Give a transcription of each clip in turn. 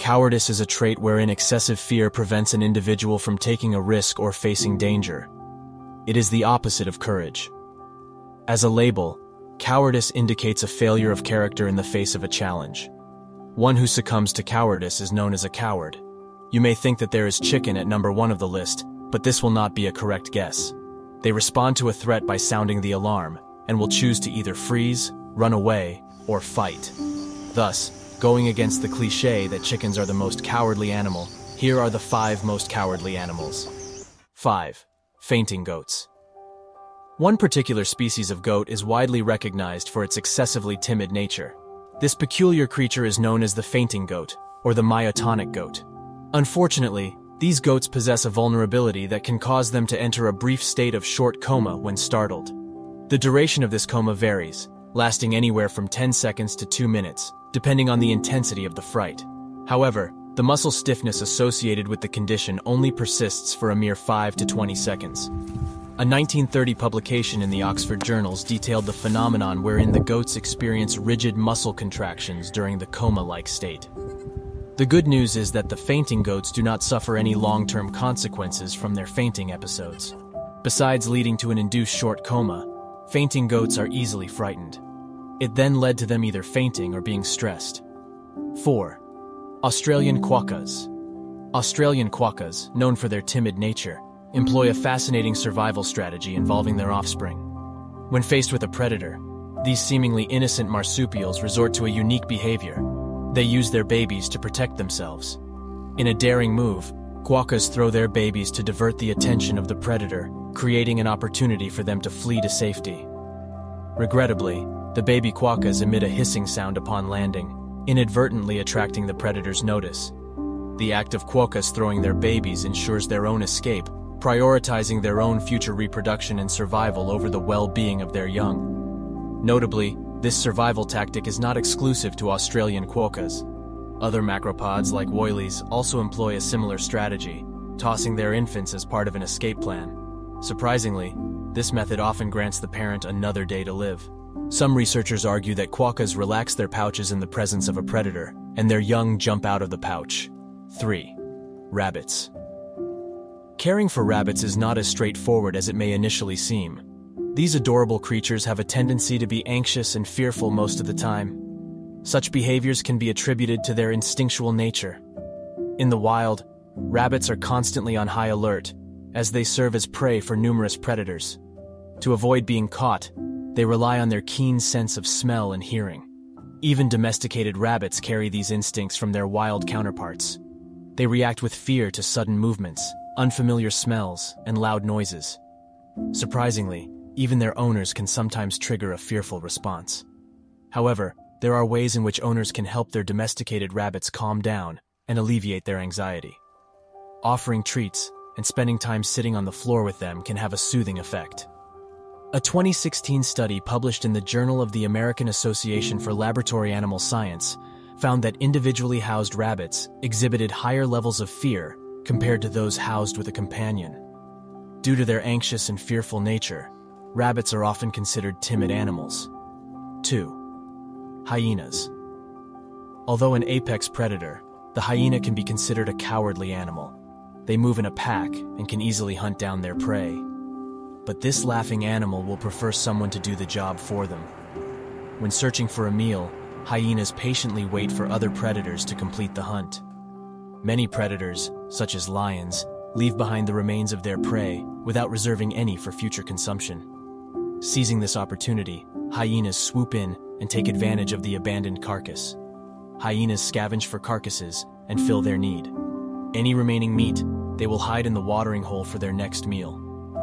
Cowardice is a trait wherein excessive fear prevents an individual from taking a risk or facing danger. It is the opposite of courage. As a label, cowardice indicates a failure of character in the face of a challenge. One who succumbs to cowardice is known as a coward. You may think that there is chicken at number 1 of the list, but this will not be a correct guess. They respond to a threat by sounding the alarm, and will choose to either freeze, run away, or fight. Thus, going against the cliché that chickens are the most cowardly animal, here are the 5 most cowardly animals. 5. Fainting goats. One particular species of goat is widely recognized for its excessively timid nature. This peculiar creature is known as the fainting goat, or the myotonic goat. Unfortunately, these goats possess a vulnerability that can cause them to enter a brief state of short coma when startled. The duration of this coma varies, lasting anywhere from 10 seconds to 2 minutes, depending on the intensity of the fright. However, the muscle stiffness associated with the condition only persists for a mere 5 to 20 seconds. A 1930 publication in the Oxford Journals detailed the phenomenon wherein the goats experience rigid muscle contractions during the coma-like state. The good news is that the fainting goats do not suffer any long-term consequences from their fainting episodes. Besides leading to an induced short coma, fainting goats are easily frightened. It then led to them either fainting or being stressed. 4. Australian Quokkas. Australian Quokkas, known for their timid nature, employ a fascinating survival strategy involving their offspring. When faced with a predator, these seemingly innocent marsupials resort to a unique behavior. They use their babies to protect themselves. In a daring move, quokkas throw their babies to divert the attention of the predator, creating an opportunity for them to flee to safety. Regrettably, the baby quokkas emit a hissing sound upon landing, inadvertently attracting the predator's notice. The act of quokkas throwing their babies ensures their own escape, prioritizing their own future reproduction and survival over the well-being of their young. Notably, this survival tactic is not exclusive to Australian quokkas. Other macropods like woylies also employ a similar strategy, tossing their infants as part of an escape plan. Surprisingly, this method often grants the parent another day to live. Some researchers argue that quokkas relax their pouches in the presence of a predator, and their young jump out of the pouch. 3. Rabbits. Caring for rabbits is not as straightforward as it may initially seem. These adorable creatures have a tendency to be anxious and fearful most of the time. Such behaviors can be attributed to their instinctual nature. In the wild, rabbits are constantly on high alert, as they serve as prey for numerous predators. To avoid being caught, they rely on their keen sense of smell and hearing. Even domesticated rabbits carry these instincts from their wild counterparts. They react with fear to sudden movements, unfamiliar smells, and loud noises. Surprisingly, even their owners can sometimes trigger a fearful response. However, there are ways in which owners can help their domesticated rabbits calm down and alleviate their anxiety. Offering treats and spending time sitting on the floor with them can have a soothing effect. A 2016 study published in the Journal of the American Association for Laboratory Animal Science found that individually housed rabbits exhibited higher levels of fear compared to those housed with a companion. Due to their anxious and fearful nature, rabbits are often considered timid animals. 2. Hyenas. Although an apex predator, the hyena can be considered a cowardly animal. They move in a pack and can easily hunt down their prey. But this laughing animal will prefer someone to do the job for them. When searching for a meal, hyenas patiently wait for other predators to complete the hunt. Many predators, such as lions, leave behind the remains of their prey without reserving any for future consumption. Seizing this opportunity, hyenas swoop in and take advantage of the abandoned carcass. Hyenas scavenge for carcasses and fill their need. Any remaining meat, they will hide in the watering hole for their next meal.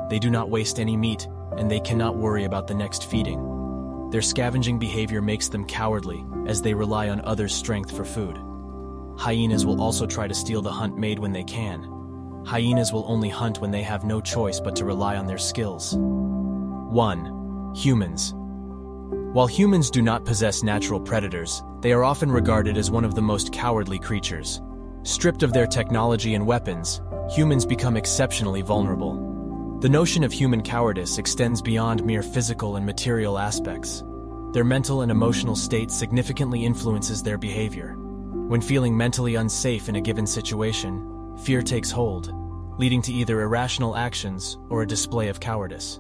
They do not waste any meat, and they cannot worry about the next feeding. Their scavenging behavior makes them cowardly, as they rely on others' strength for food. Hyenas will also try to steal the hunt made when they can. Hyenas will only hunt when they have no choice but to rely on their skills. 1. Humans. While humans do not possess natural predators, they are often regarded as one of the most cowardly creatures. Stripped of their technology and weapons, humans become exceptionally vulnerable. The notion of human cowardice extends beyond mere physical and material aspects. Their mental and emotional state significantly influences their behavior. When feeling mentally unsafe in a given situation, fear takes hold, leading to either irrational actions or a display of cowardice.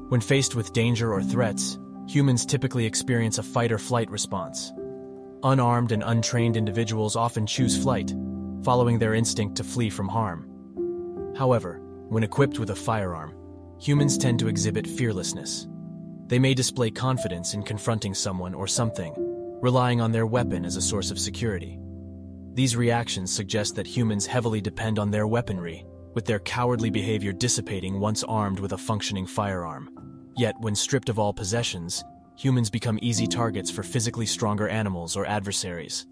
When faced with danger or threats, humans typically experience a fight-or-flight response. Unarmed and untrained individuals often choose flight, following their instinct to flee from harm. However, when equipped with a firearm, humans tend to exhibit fearlessness. They may display confidence in confronting someone or something, relying on their weapon as a source of security. These reactions suggest that humans heavily depend on their weaponry, with their cowardly behavior dissipating once armed with a functioning firearm. Yet, when stripped of all possessions, humans become easy targets for physically stronger animals or adversaries.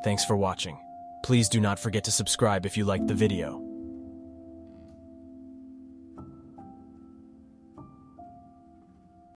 Thanks for watching. Please do not forget to subscribe if you liked the video.